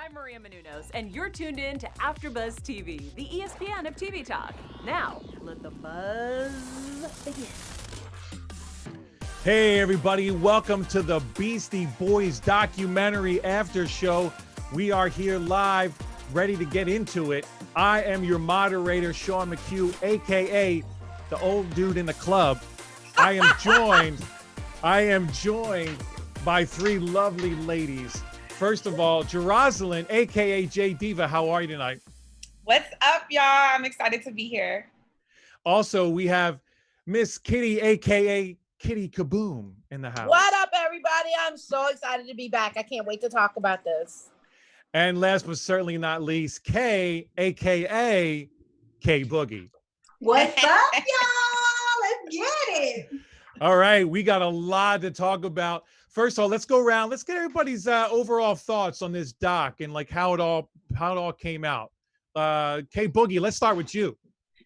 I'm Maria Menounos, and you're tuned in to AfterBuzz TV, the ESPN of TV talk. Now, let the buzz begin. Hey everybody, welcome to the Beastie Boys documentary after show. We are here live, ready to get into it. I am your moderator, Sean McHugh, aka the old dude in the club. I am joined by three lovely ladies. First of all, Jeroslyn, aka J Diva. How are you tonight? What's up, y'all? I'm excited to be here. Also, we have Miss Kitty, aka Kitty Kboom, in the house. What up, everybody? I'm so excited to be back. I can't wait to talk about this. And last but certainly not least, Kay, aka K Boogie. What's up, y'all? Let's get it. All right, we got a lot to talk about. First of all, let's go around. Let's get everybody's overall thoughts on this doc and like how it all came out. K Boogie, let's start with you.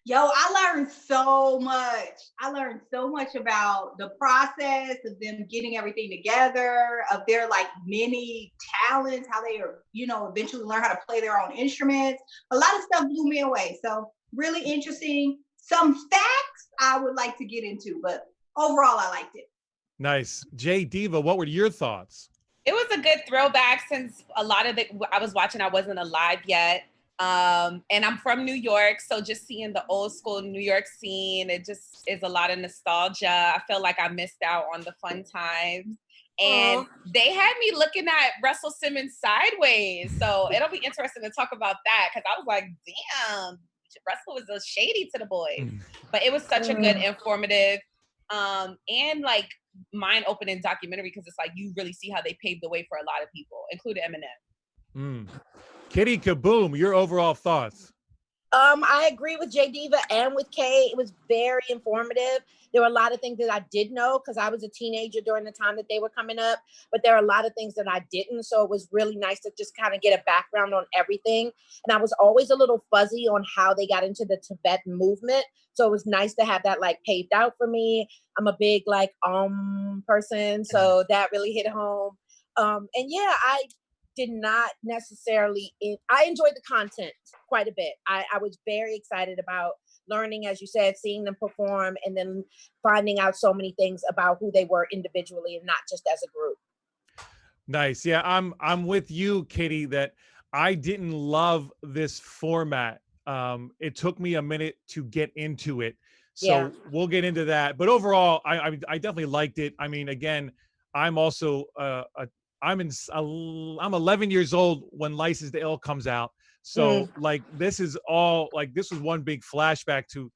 Yo, I learned so much. I learned so much about the process of them getting everything together, of their like many talents, how they are, eventually learn how to play their own instruments. A lot of stuff blew me away. So really interesting. Some facts I would like to get into, but overall, I liked it. Nice. J Diva, what were your thoughts? It was a good throwback since a lot of I was watching, I wasn't alive yet. And I'm from New York, so just seeing the old school New York scene, it just is a lot of nostalgia. I feel like I missed out on the fun times. And they had me looking at Russell Simmons sideways. So it'll be interesting to talk about that because I was like, damn, Russell was a shady to the boys. But it was such a good, informative, and like mind-opening documentary because it's like you really see how they paved the way for a lot of people, including Eminem. Kitty Kboom, your overall thoughts? I agree with J Diva and with Kay. It was very informative. There were a lot of things that I did know because I was a teenager during the time that they were coming up, but there are a lot of things that I didn't. So it was really nice to just kind of get a background on everything. And I was always a little fuzzy on how they got into the Tibetan movement. So it was nice to have that like paved out for me. I'm a big like person, so that really hit home. And yeah, I did not necessarily, I enjoyed the content quite a bit. I was very excited about learning, as you said, seeing them perform and then finding out so many things about who they were individually and not just as a group. Nice. Yeah, I'm with you, Kitty, that I didn't love this format. It took me a minute to get into it. So we'll get into that. But overall, I definitely liked it. I mean, again, I'm also I'm 11 years old when License to Ill comes out. So like this is all like this was one big flashback to,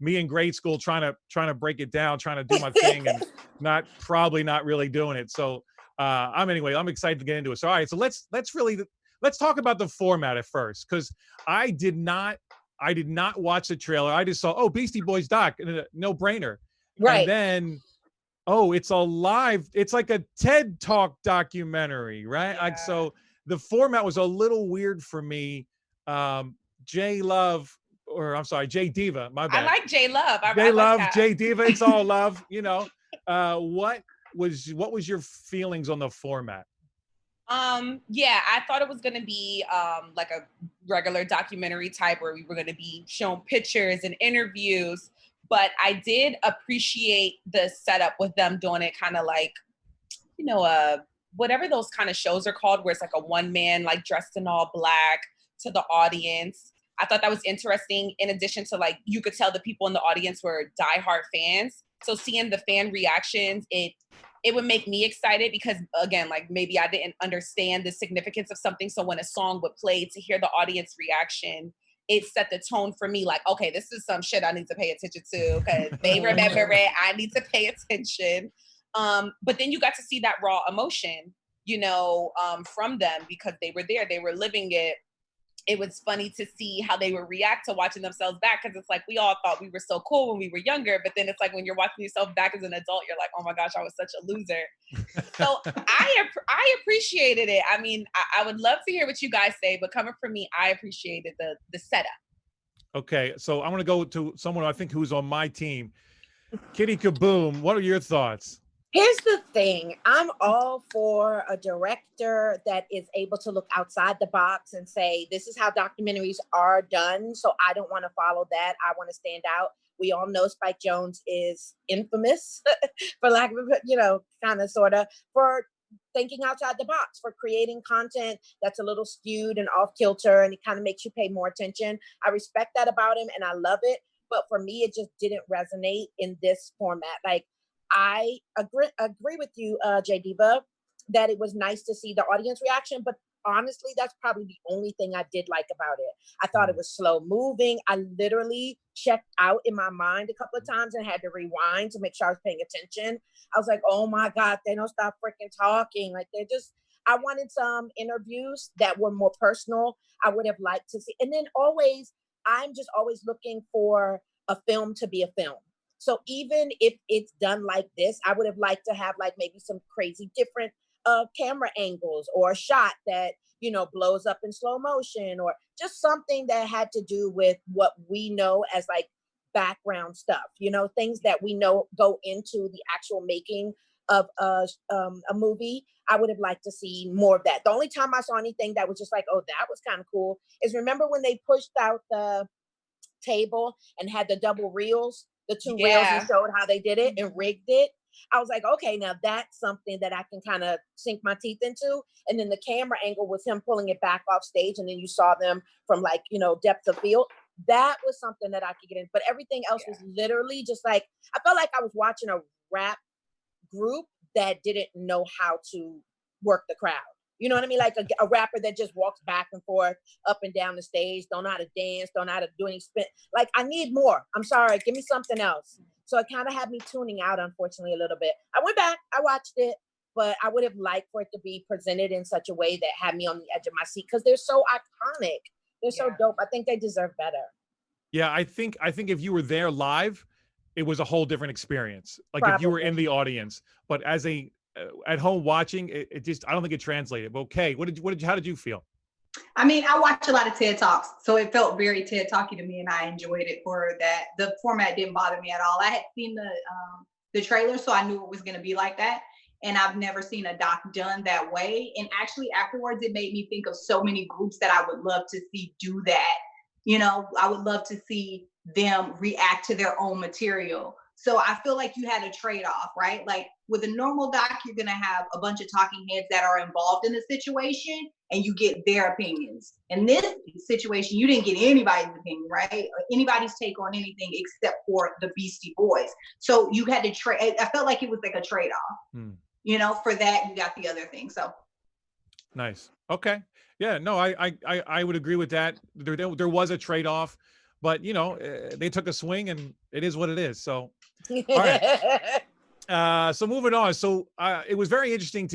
me in grade school trying to break it down, trying to do my thing and not really doing it. So I'm excited to get into it. So all right, so let's talk about the format at first, because I did not watch the trailer. I just saw Beastie Boys doc, no brainer. Right. And then it's a live, it's like a TED Talk documentary, right? Yeah. Like, so the format was a little weird for me. J Diva, my bad. I like J Love. J Love, J Diva, it's all love, What was your feelings on the format? Yeah, I thought it was going to be like a regular documentary type where we were going to be shown pictures and interviews. But I did appreciate the setup with them doing it kind of like, whatever those kind of shows are called, where it's like a one man like dressed in all black to the audience. I thought that was interesting. In addition to like, you could tell the people in the audience were diehard fans. So seeing the fan reactions, it would make me excited because again, like maybe I didn't understand the significance of something. So when a song would play, to hear the audience reaction, it set the tone for me like, okay, this is some shit I need to pay attention to because they remember it. I need to pay attention. But then you got to see that raw emotion, from them because they were there, they were living it. It was funny to see how they would react to watching themselves back because it's like we all thought we were so cool when we were younger, but then it's like when you're watching yourself back as an adult, you're like, oh my gosh, I was such a loser. So I appreciated it. I mean, I would love to hear what you guys say, but coming from me, I appreciated the setup. Okay, so I'm gonna go to someone I think who's on my team. Kitty Kboom, what are your thoughts? Here's the thing. I'm all for a director that is able to look outside the box and say, this is how documentaries are done. So I don't want to follow that. I want to stand out. We all know Spike Jonze is infamous, for lack of, kind of, sort of, for thinking outside the box, for creating content that's a little skewed and off kilter, and it kind of makes you pay more attention. I respect that about him and I love it. But for me, it just didn't resonate in this format. Like, I agree with you, J Diva, that it was nice to see the audience reaction, but honestly, that's probably the only thing I did like about it. I thought it was slow moving. I literally checked out in my mind a couple of times and had to rewind to make sure I was paying attention. I was like, oh my God, they don't stop freaking talking. Like, I wanted some interviews that were more personal. I would have liked to see. And then I'm just always looking for a film to be a film. So even if it's done like this, I would have liked to have like maybe some crazy different camera angles, or a shot that, blows up in slow motion, or just something that had to do with what we know as like background stuff, things that we know go into the actual making of a movie. I would have liked to see more of that. The only time I saw anything that was just like, oh, that was kind of cool, is remember when they pushed out the table and had the double reels, the two rails, and showed how they did it and rigged it. I was like, okay, now that's something that I can kind of sink my teeth into. And then the camera angle was him pulling it back off stage, and then you saw them from like, depth of field. That was something that I could get in. But everything else was literally just like, I felt like I was watching a rap group that didn't know how to work the crowd. You know what I mean? Like a rapper that just walks back and forth, up and down the stage, don't know how to dance, don't know how to do any spin. Like, I need more. I'm sorry, give me something else. So it kind of had me tuning out, unfortunately, a little bit. I went back, I watched it, but I would have liked for it to be presented in such a way that had me on the edge of my seat, because they're so iconic. They're so dope. I think they deserve better. Yeah, I think if you were there live, it was a whole different experience. Like Probably. if you were in the audience, but as at home watching, it just, I don't think it translated. But okay, how did you feel? I mean, I watch a lot of TED Talks, so it felt very TED Talky to me, and I enjoyed it for that. The format didn't bother me at all. I had seen the trailer, so I knew it was going to be like that. And I've never seen a doc done that way. And actually, afterwards, it made me think of so many groups that I would love to see do that. I would love to see them react to their own material. So I feel like you had a trade-off, right? Like with a normal doc, you're going to have a bunch of talking heads that are involved in the situation, and you get their opinions. In this situation, you didn't get anybody's opinion, right? Or anybody's take on anything except for the Beastie Boys. So you had to trade. I felt like it was like a trade-off. For that, you got the other thing. So nice. Okay. Yeah, no, I would agree with that. There was a trade-off, but they took a swing, and it is what it is. So all right. So moving on. So it was very interesting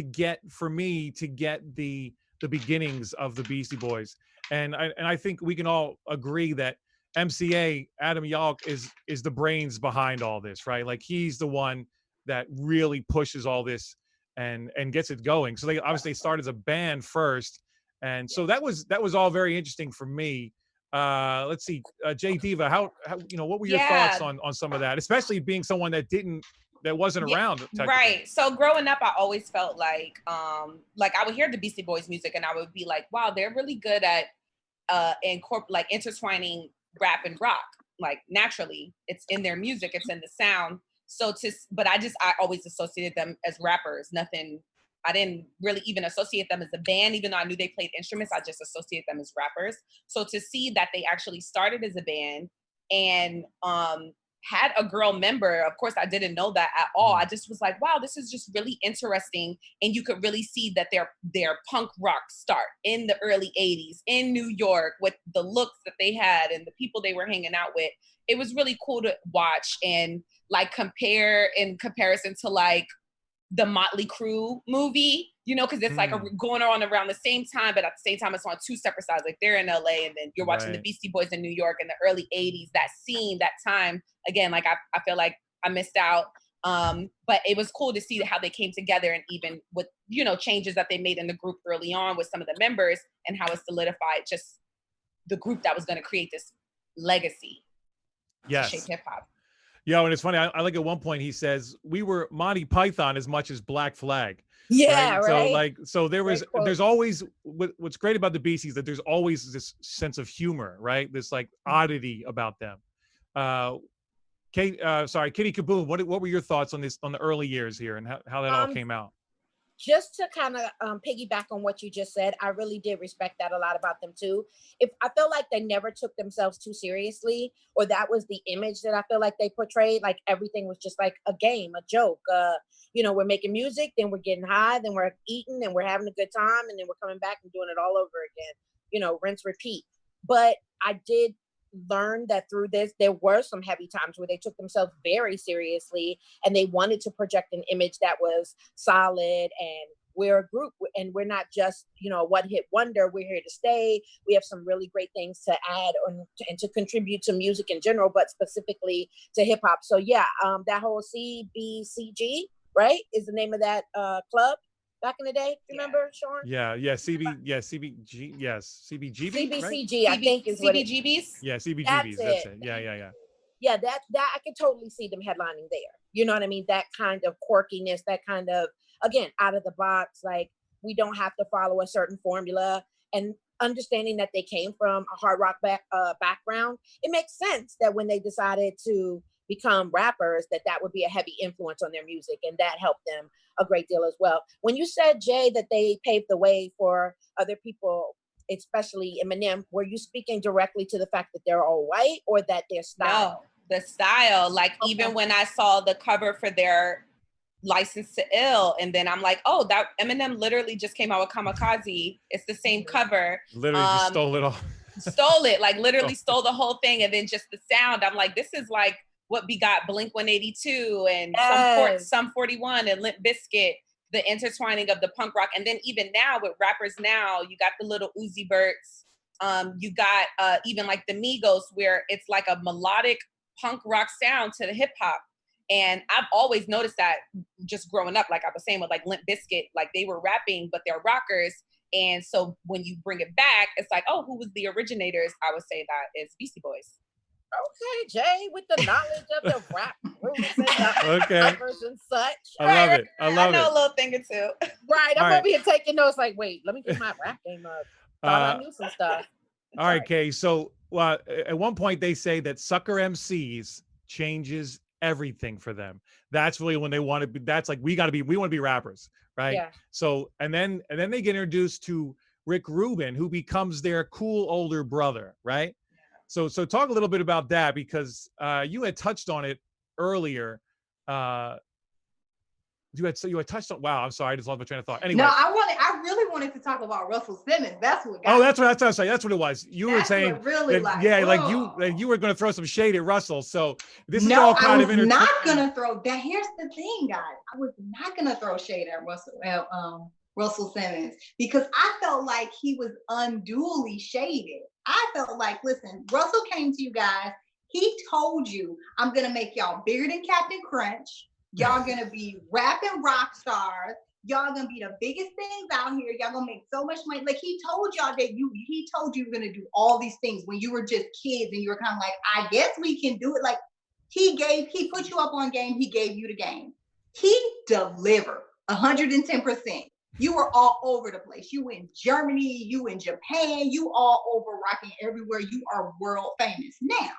for me to get the beginnings of the Beastie Boys, and I think we can all agree that MCA, Adam Yauch, is the brains behind all this, right? Like he's the one that really pushes all this and gets it going. So they obviously started as a band first, and so that was all very interesting for me. Let's see, J Diva, how what were your thoughts on some of that, especially being someone that wasn't around? Right. So growing up, I always felt like I would hear the Beastie Boys music, and I would be like, wow, they're really good at intertwining rap and rock. Like naturally, it's in their music, it's in the sound. But I always associated them as rappers. I didn't really even associate them as a band, even though I knew they played instruments. I just associated them as rappers. So to see that they actually started as a band and had a girl member, of course, I didn't know that at all. I just was like, wow, this is just really interesting. And you could really see that their punk rock start in the early 80s in New York with the looks that they had and the people they were hanging out with. It was really cool to watch and like compare in comparison to like the Motley Crue movie, because it's like going on around the same time, but at the same time, it's on two separate sides. Like they're in LA, and then you're watching the Beastie Boys in New York in the early 80s, that scene, that time. Again, like I feel like I missed out. But it was cool to see how they came together, and even with, changes that they made in the group early on with some of the members, and how it solidified just the group that was going to create this legacy to shape hip hop. Yo, and it's funny. I like at one point he says we were Monty Python as much as Black Flag. Yeah, right. So like, so there's always what's great about the Beasties that there's always this sense of humor, right? This like oddity about them. Kitty Kboom, what were your thoughts on this, on the early years here and how that all came out? Just to kind of piggyback on what you just said, I really did respect that a lot about them too. If I felt like they never took themselves too seriously, or that was the image that I feel like they portrayed, like everything was just like a game, a joke. You know, we're making music, then we're getting high, then we're eating, and we're having a good time, and then we're coming back and doing it all over again. You know, rinse, repeat. But I did learn that through this, there were some heavy times where they took themselves very seriously and they wanted to project an image that was solid, and we're a group and we're not just, you know, one hit wonder. We're here to stay. We have some really great things to add and to contribute to music in general, but specifically to hip hop. So yeah, that whole CBCG, right, is the name of that club back in the day. Remember, Sean? CBGB, CBCG, right? I think is CBGBs. Yeah, CBGBs. That's it. Yeah, that I could totally see them headlining there. You know what I mean? That kind of quirkiness, that kind of, again, out of the box, like we don't have to follow a certain formula, and understanding that they came from a hard rock background, it makes sense that when they decided to become rappers, that would be a heavy influence on their music, and that helped them a great deal as well. When you said, Jay, that they paved the way for other people, especially Eminem, were you speaking directly to the fact that they're all white, or that their style? No, the style. Like, okay. Even when I saw the cover for their License to Ill, and then I'm like, oh, that Eminem literally just came out with Kamikaze. It's the same cover. Literally just stole it all. Stole it, like literally stole the whole thing, and then just the sound. I'm like, this is like what begot Blink 182 and Sum 41 and Limp Bizkit, the intertwining of the punk rock. And then even now with rappers now, you got the little Uzi Verts, you got even like the Migos, where it's like a melodic punk rock sound to the hip hop. And I've always noticed that just growing up, like I was saying with like Limp Bizkit, like they were rapping, but they're rockers. And so when you bring it back, it's like, oh, who was the originators? I would say that is Beastie Boys. Okay, Jay, with the knowledge of the rap groups and the covers and such. I love it. I know a little thing or two. Right, I'm over here taking notes like, wait, let me get my rap game up. Thought I knew some stuff. All right, Kay. So at one point they say that Sucker MCs changes everything for them. That's really when they want to be, that's like, we want to be rappers, right? Yeah. So, and then they get introduced to Rick Rubin, who becomes their cool older brother, right? So talk a little bit about that, because you had touched on it earlier. You had touched on. Wow, I'm sorry, I just lost my train of thought. Anyway, no, I really wanted to talk about Russell Simmons. That's what. That's what I was saying. That's what it was. You were saying, really, that, like you were going to throw some shade at Russell. So this is all kind of entertaining. No, I was not going to throw that. Here's the thing, guys. I was not going to throw shade at Russell Simmons, because I felt like he was unduly shaded. I felt like, listen, Russell came to you guys. He told you, I'm going to make y'all bigger than Captain Crunch. Y'all going to be rapping rock stars. Y'all going to be the biggest things out here. Y'all going to make so much money. Like, he told y'all that he told you were going to do all these things when you were just kids and you were kind of like, I guess we can do it. Like, he put you up on game. He gave you the game. He delivered 110%. You were all over the place. You in Germany, you in Japan, you all over rocking everywhere. You are world famous. Now,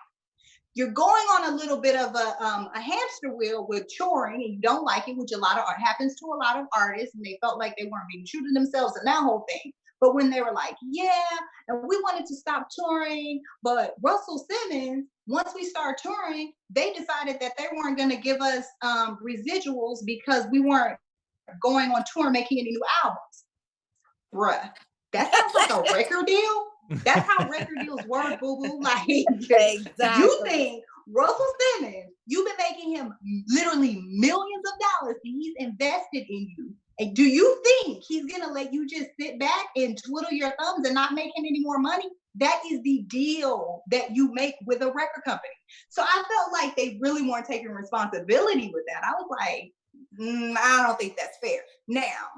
you're going on a little bit of a hamster wheel with touring, and you don't like it, which happens to a lot of artists, and they felt like they weren't being true to themselves in that whole thing. But when they were like, yeah, and we wanted to stop touring, but Russell Simmons, once we started touring, they decided that they weren't going to give us residuals because we weren't going on tour making any new albums. Bruh, that sounds like a record deal. That's how record deals work, boo-boo. Like, exactly. You think Russell Simmons, you've been making him literally millions of dollars, and he's invested in you. And do you think he's gonna let you just sit back and twiddle your thumbs and not making any more money? That is the deal that you make with a record company. So I felt like they really weren't taking responsibility with that. I was like, I don't think that's fair. Now,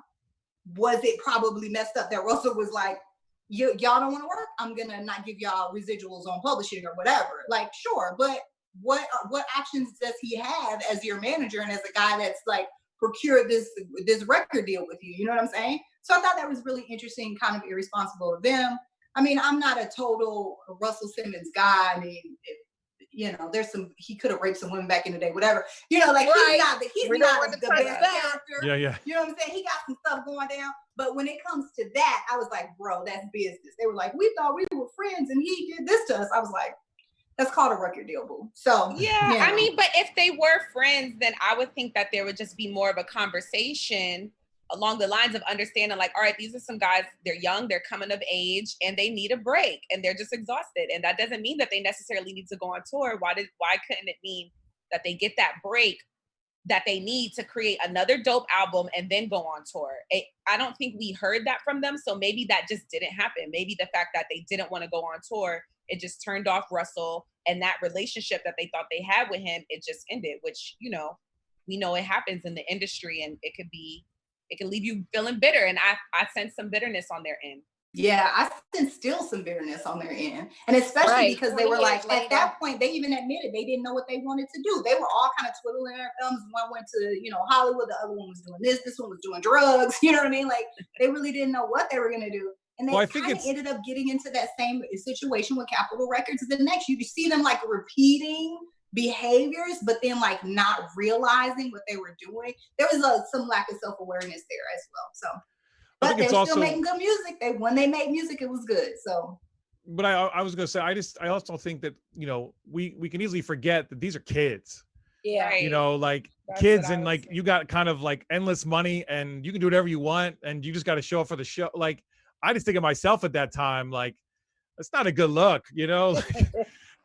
was it probably messed up that Russell was like, y'all don't want to work? I'm gonna not give y'all residuals on publishing or whatever. Like, sure, but what options does he have as your manager and as a guy that's like procured this record deal with you? You know what I'm saying? So I thought that was really interesting, kind of irresponsible of them. I mean, I'm not a total Russell Simmons guy. I mean, there's he could have raped some women back in the day, whatever. Like he's not the best character. Yeah. You know what I'm saying? He got some stuff going down. But when it comes to that, I was like, bro, that's business. They were like, we thought we were friends and he did this to us. I was like, that's called a record deal, boo. So yeah, I mean, but if they were friends, then I would think that there would just be more of a conversation along the lines of understanding, like, all right, these are some guys, they're young, they're coming of age, and they need a break, and they're just exhausted. And that doesn't mean that they necessarily need to go on tour. Why couldn't it mean that they get that break that they need to create another dope album and then go on tour? I don't think we heard that from them, so maybe that just didn't happen. Maybe the fact that they didn't want to go on tour, it just turned off Russell, and that relationship that they thought they had with him, it just ended, which, we know it happens in the industry, and it can leave you feeling bitter. And I sense some bitterness on their end. Yeah, I sense still some bitterness on their end. And especially because they were like, at that point, they even admitted they didn't know what they wanted to do. They were all kind of twiddling their thumbs. One went to, Hollywood. The other one was doing this. This one was doing drugs. You know what I mean? Like, they really didn't know what they were going to do. And they kind of ended up getting into that same situation with Capitol Records. The next, you see them like repeating behaviors, but then like not realizing what they were doing. There was some lack of self-awareness there as well. So, but they're still making good music. When they made music, it was good. So, but I was gonna say, I also think that we can easily forget that these are kids. Yeah, right. Like that's kids, and like you got kind of like endless money, and you can do whatever you want, and you just got to show up for the show. Like, I just think of myself at that time, like, that's not a good look,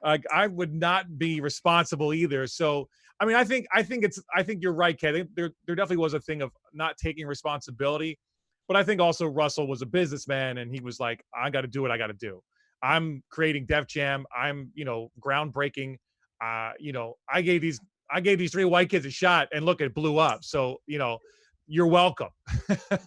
Like, I would not be responsible either. So, I mean, I think you're right, Kat. There definitely was a thing of not taking responsibility, but I think also Russell was a businessman, and he was like, I got to do what I got to do. I'm creating Def Jam. I'm, groundbreaking. I gave these 3 white kids a shot, and look, it blew up. So, you're welcome.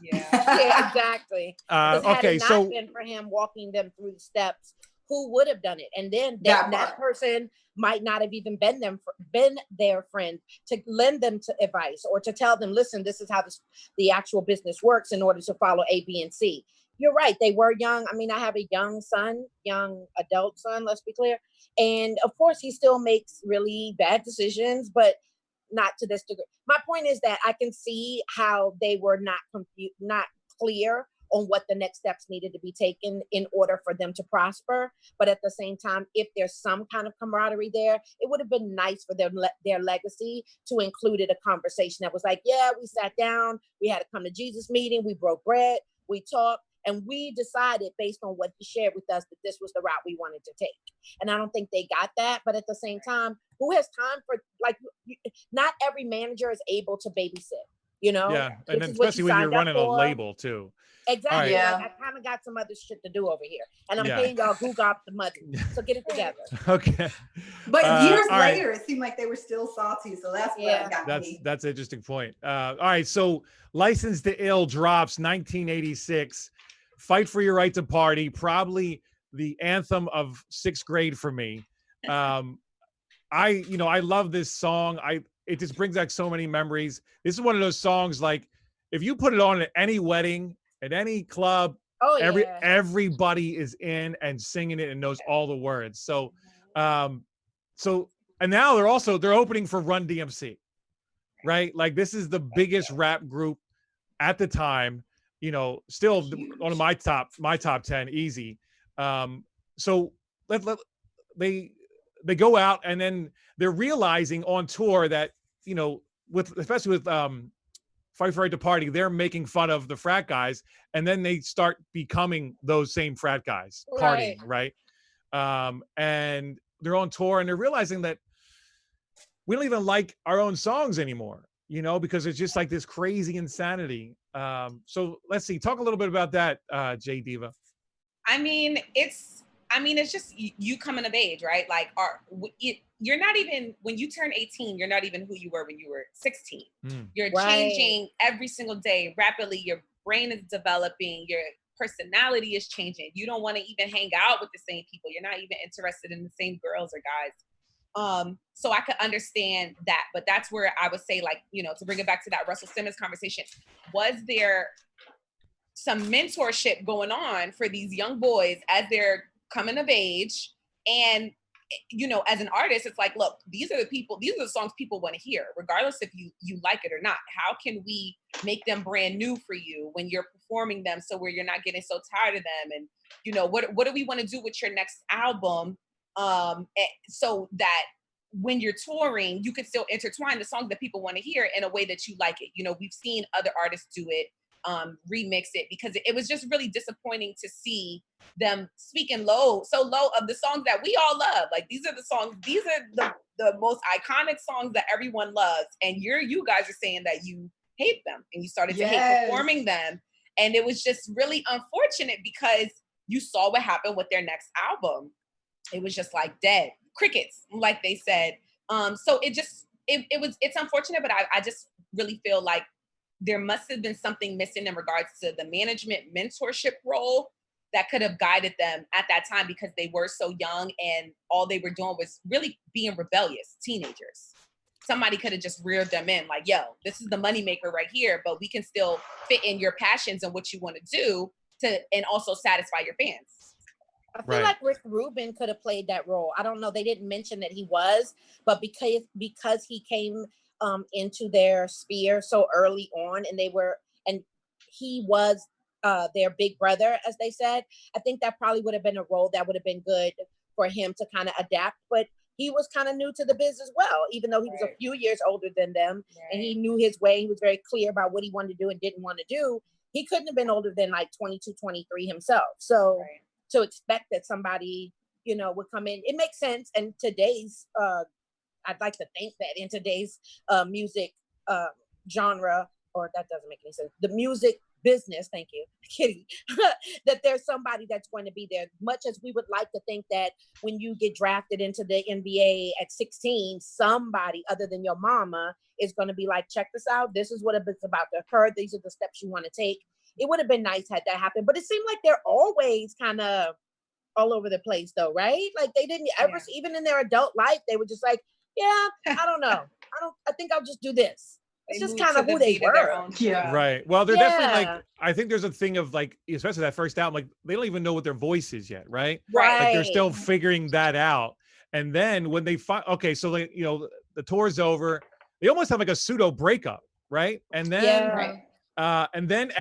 Yeah, exactly. Had it not been for him walking them through the steps, who would have done it? And then that person might not have even been their friend to lend them to advice or to tell them, listen, this is how the actual business works in order to follow A, B, and C. You're right. They were young. I mean, I have a young adult son, let's be clear. And of course, he still makes really bad decisions, but not to this degree. My point is that I can see how they were not clear on what the next steps needed to be taken in order for them to prosper. But at the same time, if there's some kind of camaraderie there, it would have been nice for their legacy to included a conversation that was like, yeah, we sat down, we had a come to Jesus meeting, we broke bread, we talked, and we decided based on what he shared with us that this was the route we wanted to take. And I don't think they got that. But at the same time, who has time for, not every manager is able to babysit, Yeah, and then especially when you're running a label too. Exactly. Right. Yeah. I kind of got some other shit to do over here, and I'm paying y'all Google up the money. So get it together. Okay. But years later, it seemed like they were still salty. So that's what got me. That's an interesting point. All right. So License to Ill drops 1986. Fight for Your Right to Party, probably the anthem of 6th grade for me. I love this song. It just brings back so many memories. This is one of those songs, like, if you put it on at any wedding, at any club, everybody is in and singing it and knows all the words. So, and now they're opening for Run DMC, right? Like, this is the biggest rap group at the time, still one of my top 10, easy. So they go out, and then they're realizing on tour that, especially with Fight for Right to Party, they're making fun of the frat guys, and then they start becoming those same frat guys partying, right? And they're on tour, and they're realizing that we don't even like our own songs anymore, because it's just like this crazy insanity. So let's see, talk a little bit about that, J Diva. It's just you coming of age, right? Like, you're not even, when you turn 18, you're not even who you were when you were 16. You're changing every single day rapidly. Your brain is developing. Your personality is changing. You don't want to even hang out with the same people. You're not even interested in the same girls or guys So I could understand that, but that's where I would say, like, you know, to bring it back to that Russell Simmons conversation, was there some mentorship going on for these young boys as they're coming of age? And, you know, as an artist, it's like, look, these are the songs people want to hear, regardless if you like it or not. How can we make them brand new for you when you're performing them, so where you're not getting so tired of them? And, you know, what do we want to do with your next album? So that when you're touring, you can still intertwine the songs that people want to hear in a way that you like it. You know, we've seen other artists do it, remix it, because it was just really disappointing to see them speaking so low of the songs that we all love. Like, these are the most iconic songs that everyone loves, and you guys are saying that you hate them and you started to hate performing them. And it was just really unfortunate, because you saw what happened with their next album. It was just like dead crickets, like they said. So it's unfortunate, but I just really feel like there must have been something missing in regards to the management mentorship role that could have guided them at that time, because they were so young and all they were doing was really being rebellious teenagers. Somebody could have just reared them in, like, yo, this is the moneymaker right here, but we can still fit in your passions and what you want to do and also satisfy your fans. I feel like Rick Rubin could have played that role. I don't know. They didn't mention that he was, but because he came into their sphere so early on, and he was their big brother, as they said, I think that probably would have been a role that would have been good for him to kind of adapt. But he was kind of new to the biz as well, even though he was a few years older than them, and he knew his way. He was very clear about what he wanted to do and didn't want to do. He couldn't have been older than like 22, 23 himself. So to expect that somebody, you know, would come in, it makes sense. And today's, I'd like to think that in today's music genre, or that doesn't make any sense, the music business, thank you, Kitty, that there's somebody that's going to be there. Much as we would like to think that when you get drafted into the NBA at 16, somebody other than your mama is going to be like, check this out, this is what it's about to occur, these are the steps you want to take. It would have been nice had that happened, but it seemed like they're always kind of all over the place though, right? Like they didn't ever, even in their adult life, they were just like, yeah, I don't know. I think I'll just do this. It's just kind of who they were. Right. Well, they're definitely like, I think there's a thing of like, especially that first album, like they don't even know what their voice is yet, right? Right. Like they're still figuring that out. And then when they find, okay, so like, you know, the tour's over, they almost have like a pseudo breakup, right? And then, and then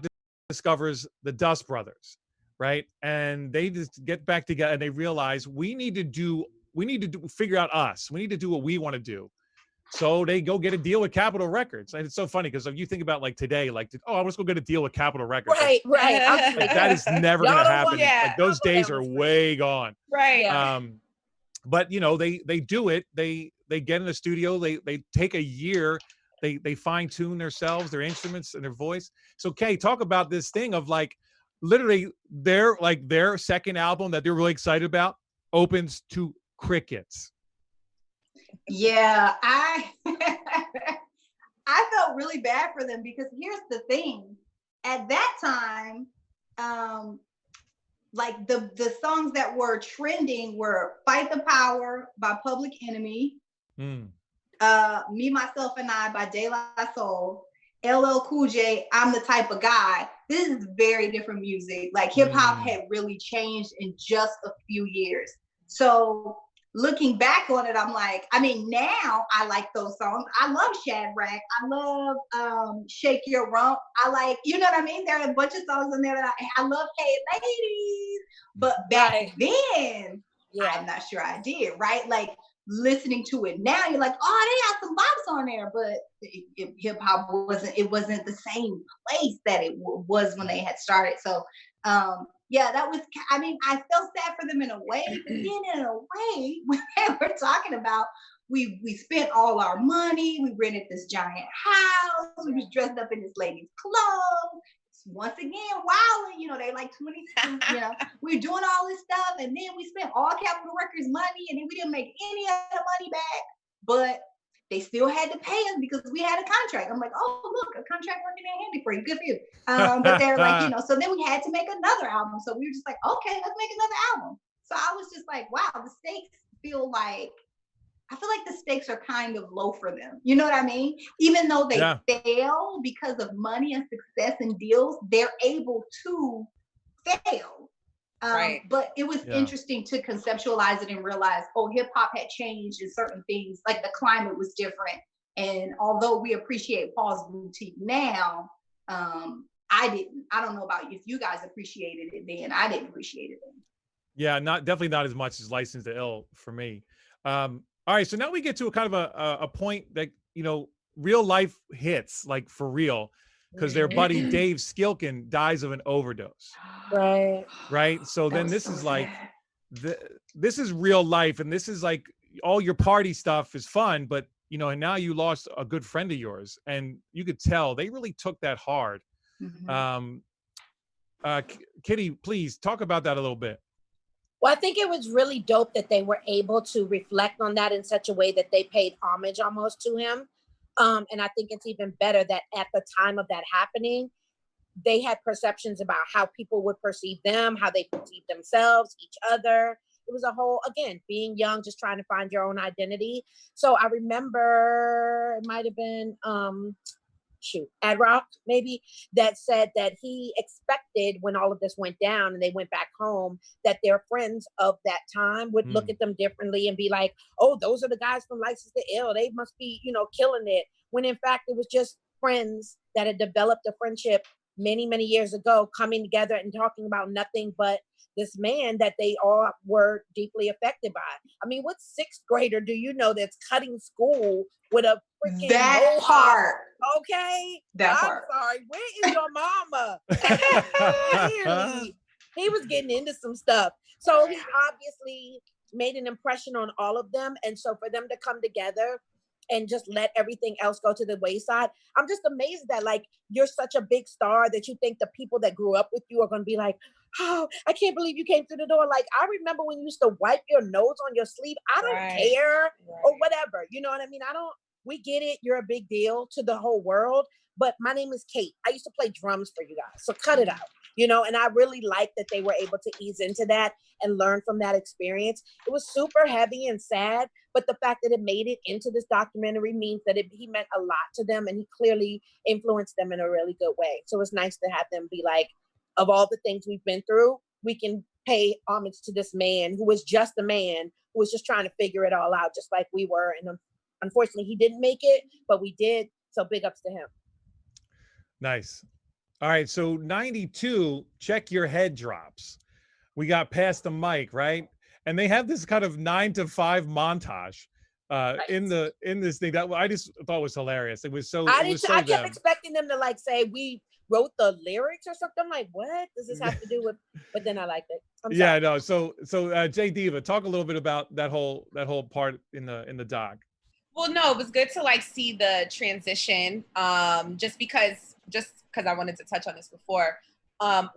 discovers the Dust Brothers, right? And they just get back together and they realize we need to figure out us. We need to do what we want to do. So they go get a deal with Capitol Records. And it's so funny because if you think about like today, like, oh, let's go get a deal with Capitol Records. Right. Like, that is never going to happen. Like, those days are way gone. Right. But you know, they do it. They get in the studio. They take a year. They fine tune themselves, their instruments and their voice. So Kay, talk about this thing of like, literally their second album that they're really excited about opens to crickets. Yeah, I felt really bad for them because here's the thing. At that time, like the songs that were trending were Fight the Power by Public Enemy, Me, Myself, and I by De La Soul, LL Cool J, I'm the Type of Guy. This is very different music. Like hip hop had really changed in just a few years. So looking back on it, I'm like, I mean, now I like those songs. I love Shadrach. I love Shake Your Rump. I like, you know what I mean? There are a bunch of songs in there that I love Hey Ladies. But back then, I'm not sure I did, right? Like listening to it now, you're like, oh, they got some bops on there. But hip hop wasn't the same place that it was when they had started. So, yeah, that was, I mean, I felt sad for them in a way, but then in a way, when they were talking about, we spent all our money, we rented this giant house, we was dressed up in this lady's clothes, once again, wilding, you know, they like 22, you know, we were doing all this stuff, and then we spent all Capitol Records money, and then we didn't make any of the money back, but they still had to pay us because we had a contract. I'm like, oh, look, a contract working in handy for you. Good for you. But they're like, you know, so then we had to make another album. So we were just like, okay, let's make another album. So I was just like, wow, the stakes feel like I feel like the stakes are kind of low for them. You know what I mean? Even though they fail because of money and success and deals, they're able to fail. Right. But it was interesting to conceptualize it and realize, oh, hip hop had changed in certain things, like the climate was different. And although we appreciate Paul's Boutique now, I didn't. I don't know about if you guys appreciated it then. I didn't appreciate it then. Yeah, definitely not as much as License to Ill for me. All right, so now we get to a kind of a point that, you know, real life hits, like for real, because their buddy Dave Skilken dies of an overdose. Right. So then this is like, this is real life, and this is like all your party stuff is fun, but you know, and now you lost a good friend of yours, and you could tell they really took that hard. Kitty, please talk about that a little bit. Well, I think it was really dope that they were able to reflect on that in such a way that they paid homage almost to him. And I think it's even better that at the time of that happening, they had perceptions about how people would perceive them, how they perceive themselves, each other. It was a whole, again, being young, just trying to find your own identity. So I remember it might have been, Ad Rock maybe, that said that he expected when all of this went down and they went back home that their friends of that time would look at them differently and be like, oh, those are the guys from License to Ill. They must be, you know, killing it. When in fact, it was just friends that had developed a friendship many, many years ago, coming together and talking about nothing but this man that they all were deeply affected by. I mean, what sixth grader do you know that's cutting school with a freaking that part? Okay, that part. I'm sorry. Where is your mama? Clearly, he was getting into some stuff. So he obviously made an impression on all of them, and so for them to come together and just let everything else go to the wayside. I'm just amazed that like you're such a big star that you think the people that grew up with you are going to be like, oh, I can't believe you came through the door. Like, I remember when you used to wipe your nose on your sleeve. I don't care or whatever. You know what I mean? We get it. You're a big deal to the whole world. But my name is Kate. I used to play drums for you guys. So cut it out. You know, and I really like that they were able to ease into that and learn from that experience. It was super heavy and sad, but the fact that it made it into this documentary means that he meant a lot to them, and he clearly influenced them in a really good way. So it's nice to have them be like, of all the things we've been through, we can pay homage to this man who was just a man who was just trying to figure it all out, just like we were. And unfortunately, he didn't make it, but we did. So big ups to him. Nice. All right, so 92, Check Your Head drops. We got Past the Mic, right? And they have this kind of 9 to 5 montage in this thing that I just thought was hilarious. It was so. I kept expecting them to like say we wrote the lyrics or something. I'm like, what does this have to do with? But then I liked it. Yeah, no. So J Diva, talk a little bit about that whole part in the doc. Well, no, it was good to like see the transition. Just because I wanted to touch on this before,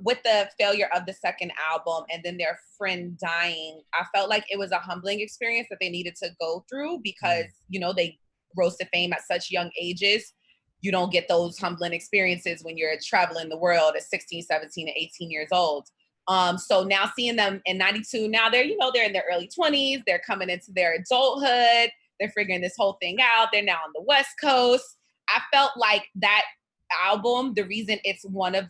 with the failure of the second album and then their friend dying, I felt like it was a humbling experience that they needed to go through because, you know, they rose to fame at such young ages. You don't get those humbling experiences when you're traveling the world at 16, 17, and 18 years old. So now seeing them in 92, now they're, you know, they're in their early 20s, they're coming into their adulthood, they're figuring this whole thing out, they're now on the West Coast. I felt like that album, the reason it's one of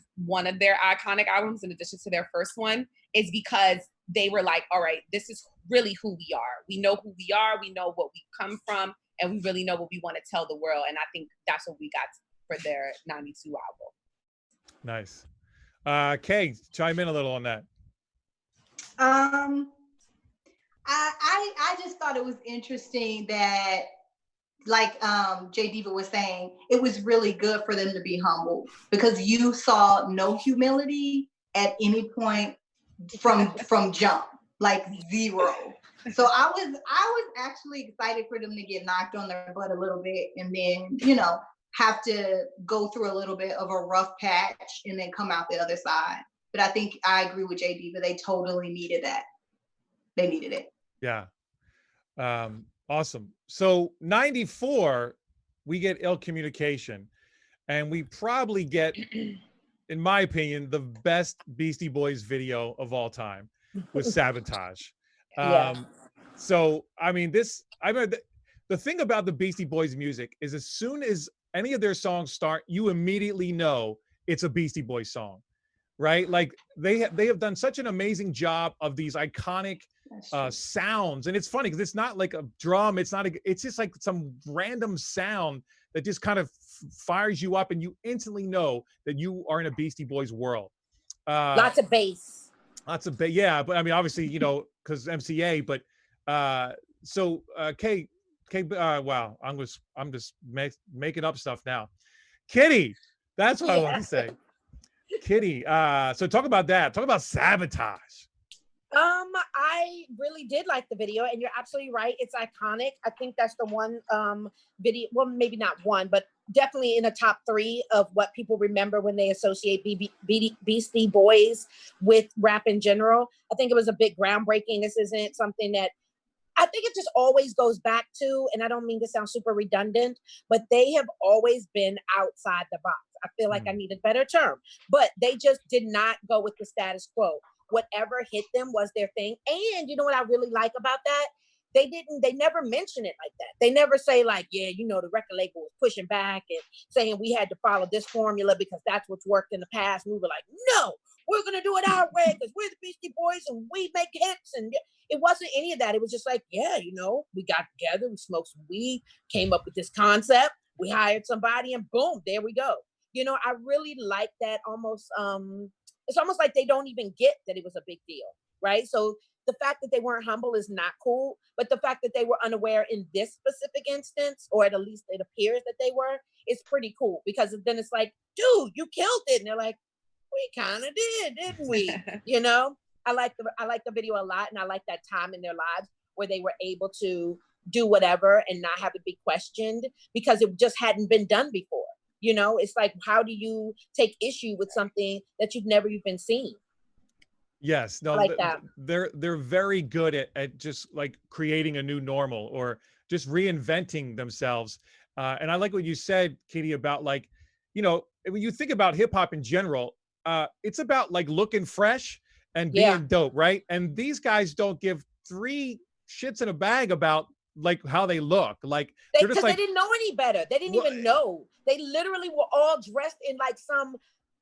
their iconic albums in addition to their first one, is because they were like, all right, this is really who we are. We know who we are, we know what we come from, and we really know what we want to tell the world. And I think that's what we got for their 92 album. Nice. Kay, chime in a little on that. I just thought it was interesting that, like J Diva was saying, it was really good for them to be humble because you saw no humility at any point from jump, like zero. So I was actually excited for them to get knocked on their butt a little bit and then, you know, have to go through a little bit of a rough patch and then come out the other side. But I think I agree with J Diva. They totally needed that. They needed it. Yeah. Awesome. So 94, we get Ill Communication, and we probably get, in my opinion, the best Beastie Boys video of all time with Sabotage. So, I mean, I remember the thing about the Beastie Boys music is as soon as any of their songs start, you immediately know it's a Beastie Boys song, right? Like they have done such an amazing job of these iconic sounds. And it's funny because it's not like a drum. It's just like some random sound that just kind of fires you up and you instantly know that you are in a Beastie Boys world. Lots of bass. Yeah. But I mean, obviously, you know, because MCA, but wow, I'm just making up stuff now. Kitty, that's what I want to say. Kitty, so talk about that. Talk about Sabotage. I really did like the video, and you're absolutely right. It's iconic. I think that's the one video, well, maybe not one, but definitely in the top 3 of what people remember when they associate Beastie Boys with rap in general. I think it was a bit groundbreaking. This isn't something that I think it just always goes back to, and I don't mean to sound super redundant, but they have always been outside the box. I feel like I need a better term, but they just did not go with the status quo. Whatever hit them was their thing. And you know what I really like about that? They never mention it like that. They never say like, yeah, you know, the record label was pushing back and saying we had to follow this formula because that's what's worked in the past. And we were like, no, we're going to do it our way because we're the Beastie Boys and we make hits. And it wasn't any of that. It was just like, yeah, you know, we got together, we smoked some weed, came up with this concept. We hired somebody and boom, there we go. You know, I really like that almost, it's almost like they don't even get that it was a big deal, right? So the fact that they weren't humble is not cool, but the fact that they were unaware in this specific instance, or at least it appears that they were, is pretty cool because then it's like, dude, you killed it. And they're like, we kind of did, didn't we? You know, I like the video a lot, and I like that time in their lives where they were able to do whatever and not have to be questioned because it just hadn't been done before. You know, it's like, how do you take issue with something that you've never even seen? Yes, no, like that. They're very good at just like creating a new normal or just reinventing themselves. And I like what you said, Katie, about like, you know, when you think about hip hop in general, it's about like looking fresh and being dope, right? And these guys don't give 3 shits in a bag about like how they look. Like they're just like, they didn't know any better. They didn't even know. They literally were all dressed in like some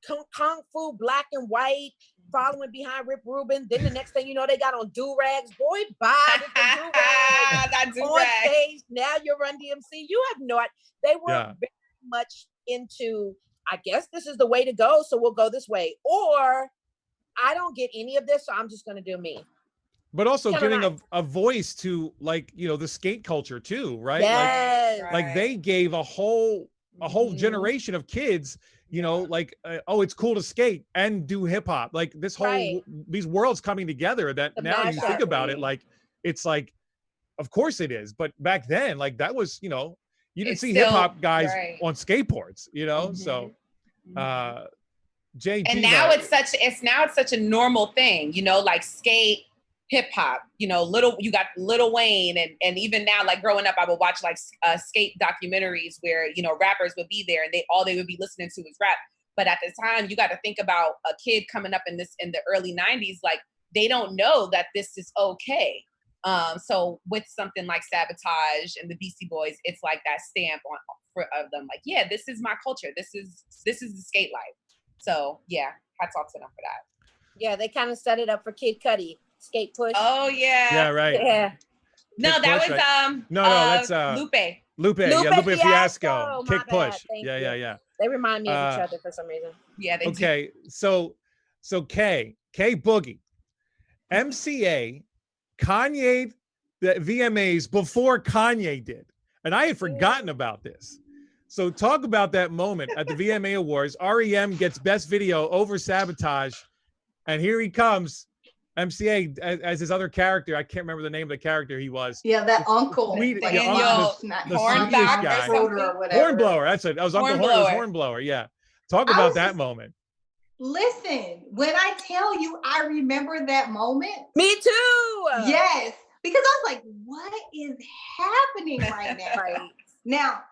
kung fu black and white, following behind Rubin. Then the next thing you know, they got on do-rags. Boy, bye with the do-rags. That do-rag. On stage, now you're Run DMC. You have no idea. They were very much into, I guess this is the way to go, so we'll go this way. Or I don't get any of this, so I'm just going to do me. But also giving a voice to like, you know, the skate culture too, right? Yes. Like they gave a whole generation of kids, you know, like, oh, it's cool to skate and do hip hop. Like this whole, these worlds coming together that now you think about it, like, it's like, of course it is. But back then, like that was, you know, you didn't see hip hop guys on skateboards, you know? So, JG. And now it's such a normal thing, you know, like skate, hip hop, you know, you got Lil Wayne and even now, like growing up, I would watch like skate documentaries where, you know, rappers would be there and they would be listening to was rap. But at the time, you got to think about a kid coming up in the early 90s, like they don't know that this is okay. So with something like Sabotage and the Beastie Boys, it's like that stamp of them, like, yeah, this is my culture. This is the skate life. So yeah, hats off to them for that. Yeah, they kind of set it up for Kid Cudi. Skate Push. Oh yeah. Yeah, right. Yeah. No, Kick that Push, was right? No, that's Lupe. Lupe Fiasco. Kick Push. Yeah. They remind me of each other for some reason. Yeah, they do. So K Boogie, MCA, Kanye, the VMAs before Kanye did. And I had forgotten about this. So talk about that moment at the VMA Awards. REM gets Best Video over Sabotage. And here he comes. MCA as his other character. I can't remember the name of the character he was. Yeah, that uncle. Hornblower. That's it. That was Uncle Hornblower. Yeah. Talk about that moment. Listen, when I tell you, I remember that moment. Me too. Yes, because I was like, what is happening right now? Now,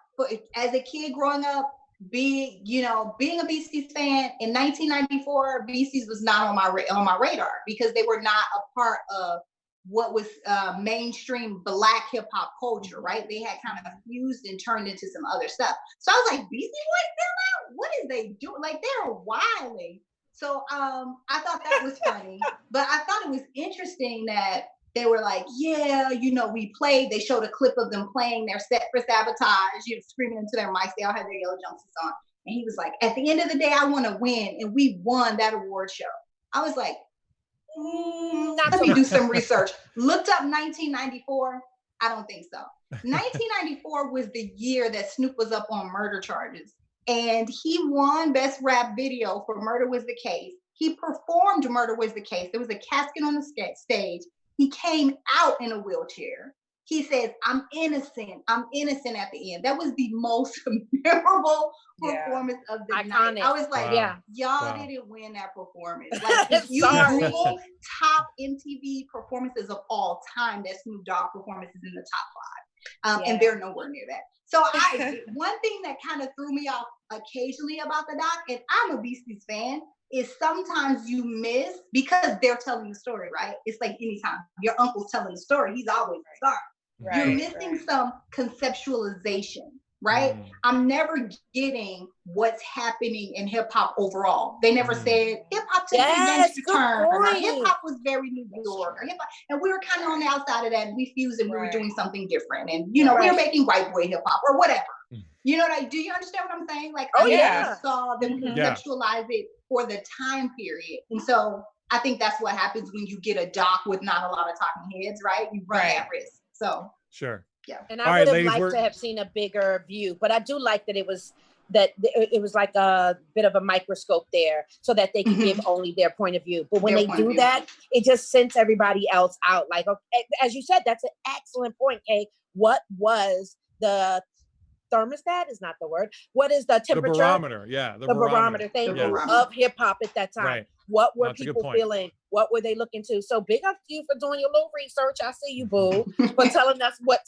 as a kid growing up, being a Beasties fan in 1994, Beasties was not on my radar because they were not a part of what was mainstream Black hip hop culture, right? They had kind of fused and turned into some other stuff. So I was like, Beastie Boys, they're not, what is they doing? Like, they're wilding. So I thought that was funny, but I thought it was interesting that they were like, yeah, you know, we played, they showed a clip of them playing their set for Sabotage, you know, screaming into their mics, they all had their yellow jumpsuits on. And he was like, at the end of the day, I want to win. And we won that award show. I was like, let me do some research. Looked up 1994. I don't think so. 1994 was the year that Snoop was up on murder charges. And he won Best Rap Video for Murder Was the Case. He performed Murder Was the Case. There was a casket on the stage. He came out in a wheelchair. He says, I'm innocent at the end. That was the most memorable performance of the night. I was like, y'all didn't win that performance. Like, if you Google top MTV performances of all time, that Snoop Dogg performance is in the top 5. And they're nowhere near that. So one thing that kind of threw me off occasionally about the doc, and I'm a Beasties fan, is sometimes you miss, because they're telling the story, right? It's like anytime your uncle's telling the story, he's always the star. You're missing some conceptualization, right? I'm never getting what's happening in hip hop overall. They never said hip hop took a gangster turn, or hip hop was very New York, or hip-hop, and we were kind of on the outside of that, and we fused and we were doing something different, and you know, we were making white boy hip hop or whatever. You know, like, do you understand what I'm saying? Like, I never saw them conceptualize it for the time period, and so I think that's what happens when you get a doc with not a lot of talking heads, right? You run that risk. So and I would have liked to have seen a bigger view, but I do like that it was like a bit of a microscope there, so that they can give only their point of view. But when they do that, it just sends everybody else out. Like, okay, as you said, that's an excellent point, Kay. What was the thermostat is not the word. What is the temperature? The barometer, the barometer. Thank you, of hip hop at that time. What were people feeling? What were they looking to? So big up to you for doing your little research. I see you, boo, for telling us what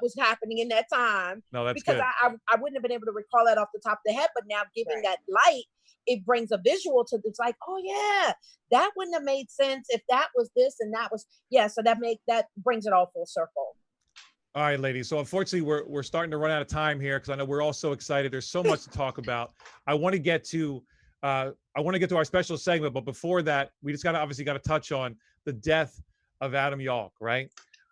was happening in that time. No, that's because good. I wouldn't have been able to recall that off the top of the head, but now giving that light, it brings a visual to it's like, oh yeah, that wouldn't have made sense if that was this and that was so that brings it all full circle. All right, ladies. So unfortunately, we're starting to run out of time here, because I know we're all so excited. There's so much to talk about. I want to get to our special segment, but before that, we just obviously got to touch on the death of Adam Yauch, right?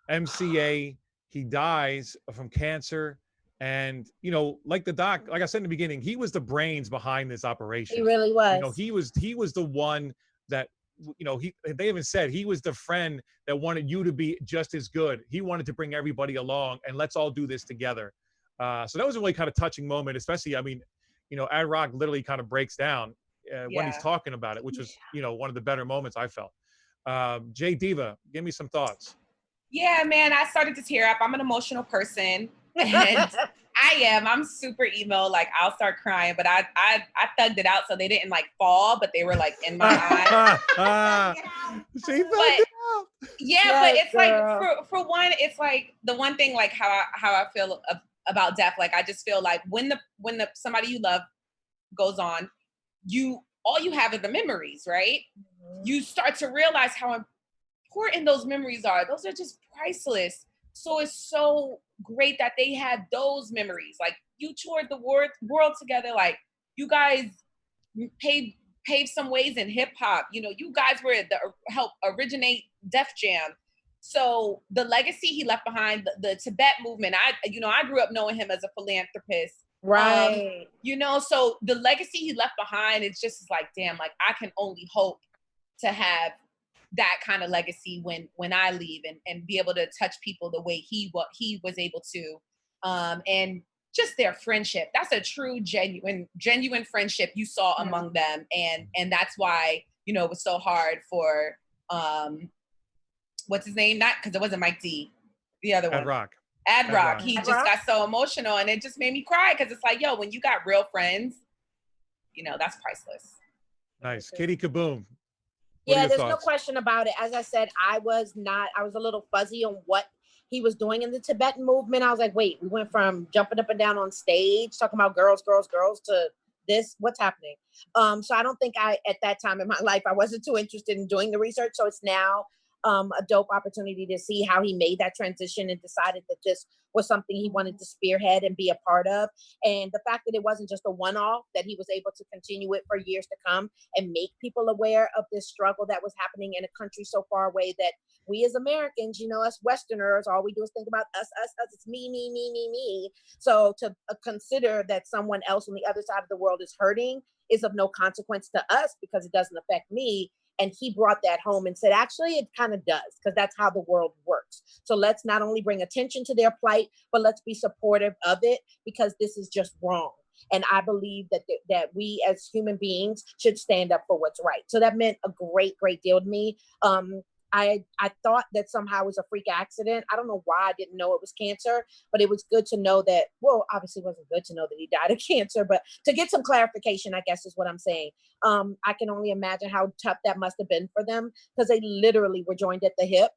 MCA, he dies from cancer, and you know, like I said in the beginning, he was the brains behind this operation. He really was. You know, he was the one that, you know, they even said he was the friend that wanted you to be just as good. He wanted to bring everybody along and let's all do this together. So that was a really kind of touching moment, especially, I mean, you know, Ad Rock literally kind of breaks down when he's talking about it, which was, you know, one of the better moments I felt. J Diva, give me some thoughts. Yeah, man, I started to tear up. I'm an emotional person, and I'm super emo. Like, I'll start crying, but I thugged it out so they didn't like fall, but they were like in my eyes. She thugged it out. Yeah, but it's like for one, it's like the one thing, like how I feel about death. Like, I just feel like when the somebody you love goes on, all you have are the memories, right? You start to realize how important those memories are. Those are just priceless. So it's so great that they had those memories. Like, you toured the world together. Like, you guys paved some ways in hip hop. You know, you guys were help originate Def Jam. So the legacy he left behind, the Tibet movement. I grew up knowing him as a philanthropist. Right. You know, so the legacy he left behind, it's just like, damn, like, I can only hope to have that kind of legacy when I leave, and be able to touch people the way he was able to. And just their friendship. That's a true, genuine friendship you saw among them. And that's why, you know, it was so hard for, what's his name? Not, because it wasn't Mike D, the other one. Ad Rock. He just got so emotional, and it just made me cry, because it's like, yo, when you got real friends, you know, that's priceless. Nice. Kitty Kboom. Yeah, there's no question about it. As I said, I was a little fuzzy on what he was doing in the Tibetan movement. I was like, wait, we went from jumping up and down on stage, talking about girls, to this, what's happening? So I don't think at that time in my life, I wasn't too interested in doing the research. So it's now a dope opportunity to see how he made that transition and decided that this was something he wanted to spearhead and be a part of. And the fact that it wasn't just a one-off, that he was able to continue it for years to come and make people aware of this struggle that was happening in a country so far away that we as Americans, you know, us Westerners, all we do is think about us, it's me, me, me, me, me. So to consider that someone else on the other side of the world is hurting is of no consequence to us because it doesn't affect me. And he brought that home and said, actually, it kind of does, because that's how the world works. So let's not only bring attention to their plight, but let's be supportive of it, because this is just wrong. And I believe that we as human beings should stand up for what's right. So that meant a great, great deal to me. I thought that somehow it was a freak accident. I don't know why I didn't know it was cancer, but it was good to know that, well, obviously it wasn't good to know that he died of cancer, but to get some clarification, I guess is what I'm saying. I can only imagine how tough that must have been for them, because they literally were joined at the hip.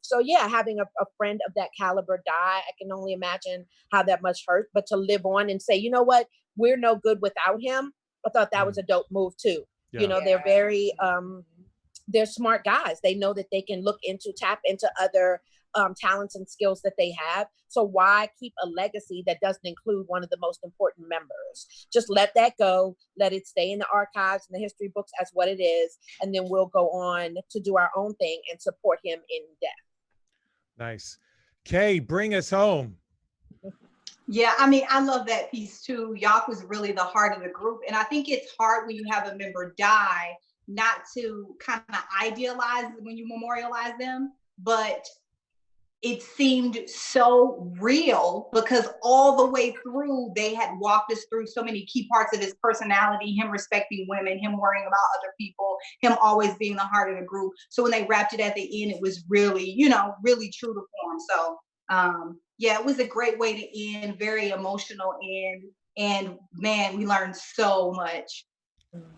So yeah, having a friend of that caliber die, I can only imagine how that must hurt, but to live on and say, you know what, we're no good without him. I thought that was a dope move too. Yeah. You know, they're very, they're smart guys. They know that they can tap into other talents and skills that they have. So why keep a legacy that doesn't include one of the most important members? Just let that go. Let it stay in the archives and the history books as what it is. And then we'll go on to do our own thing and support him in death. Nice. Kay, bring us home. Yeah, I mean, I love that piece too. Yauch was really the heart of the group. And I think it's hard when you have a member die not to kind of idealize when you memorialize them, but it seemed so real because all the way through they had walked us through so many key parts of his personality, him respecting women, him worrying about other people, him always being the heart of the group. So when they wrapped it at the end, it was really, you know, really true to form. So yeah, it was a great way to end, very emotional end. And man, we learned so much,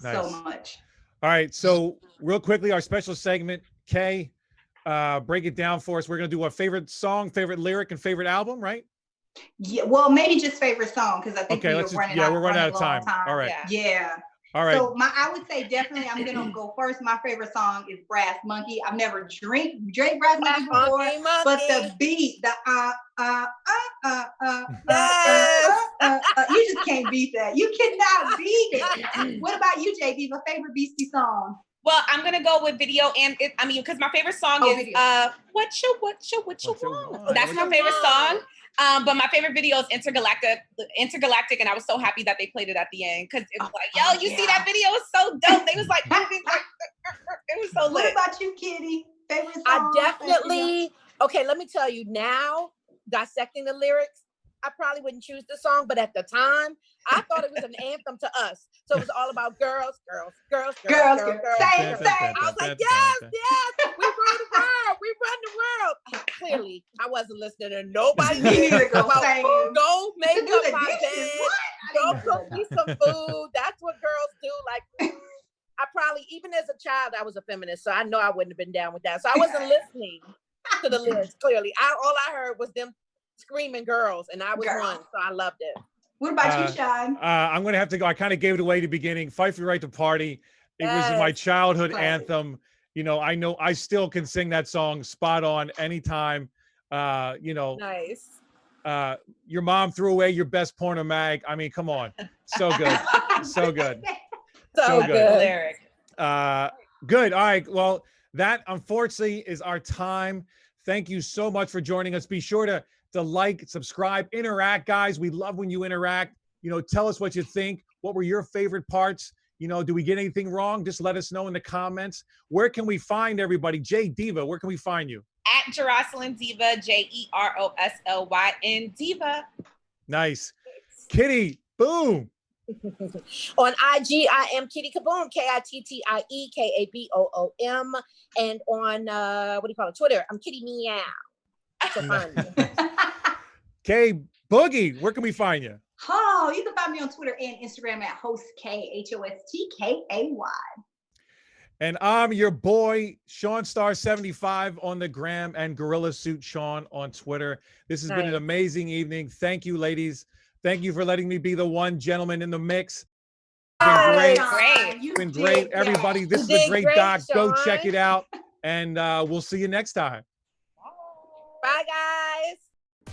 nice. So much. All right, so real quickly, our special segment, Kay, break it down for us. We're gonna do a favorite song, favorite lyric, and favorite album, right? Yeah, well, maybe just favorite song, because I think we're running out of time. All right. Yeah. All right. So I would say definitely I'm gonna go first. My favorite song is Brass Monkey. I've never drank Brass Monkey before, but the beat, the you just can't beat that. You cannot beat it. What about you, J Diva? Favorite Beastie song? Well, I'm gonna go with video, and because my favorite song is video. What you want. That's my favorite song. But my favorite video is Intergalactic, and I was so happy that they played it at the end because it was like, yo, you see that video? It's so dope. They was like, moving, like it was so lit. What about you, Kitty? Favorite song? I definitely, okay, let me tell you now, dissecting the lyrics, I probably wouldn't choose the song, but at the time, I thought it was an anthem to us. So it was all about girls. Same. I was like, yes, we run the world. We run the world. Clearly, I wasn't listening to nobody. Go make up my bed. Go cook me some food. That's what girls do. Like, I probably, even as a child, I was a feminist, so I know I wouldn't have been down with that. So I wasn't listening to the lyrics, clearly. All I heard was them screaming girls, and I was one, so I loved it. What about you, Sean? I'm going to have to go. I kind of gave it away at the beginning. Fight for Your Right to Party. It was my childhood anthem. You know I still can sing that song spot on anytime. Nice. Your mom threw away your best porno mag. I mean, come on. So good. So good. So good. Lyric. Good. All right. Well, that unfortunately is our time. Thank you so much for joining us. Be sure to like, subscribe, interact, guys. We love when you interact. You know, tell us what you think. What were your favorite parts? You know, do we get anything wrong? Just let us know in the comments. Where can we find everybody? J Diva, where can we find you? At Jeroslyn Diva, Jeroslyn Diva. Nice. Kitty, boom. On IG, I am Kitty Kboom, Kittie Kaboom. And on, Twitter, I'm Kitty Meow. So find me. K Boogie, where can we find you? Oh, you can find me on Twitter and Instagram at HostK, HostKay. And I'm your boy, Sean Star 75 on the gram and Gorilla Suit Sean on Twitter. This has been an amazing evening. Thank you, ladies. Thank you for letting me be the one gentleman in the mix. It's been great. Great. It's been great. Everybody, this is a great doc. Sean. Go check it out. and we'll see you next time. Bye, guys.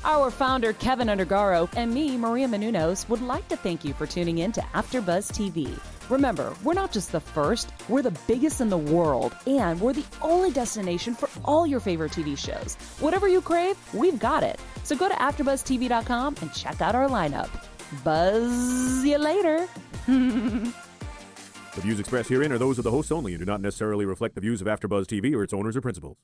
Our founder, Keven Undergaro, and me, Maria Menounos, would like to thank you for tuning in to AfterBuzz TV. Remember, we're not just the first, we're the biggest in the world, and we're the only destination for all your favorite TV shows. Whatever you crave, we've got it. So go to AfterBuzzTV.com and check out our lineup. Buzz you later. The views expressed herein are those of the hosts only and do not necessarily reflect the views of AfterBuzz TV or its owners or principals.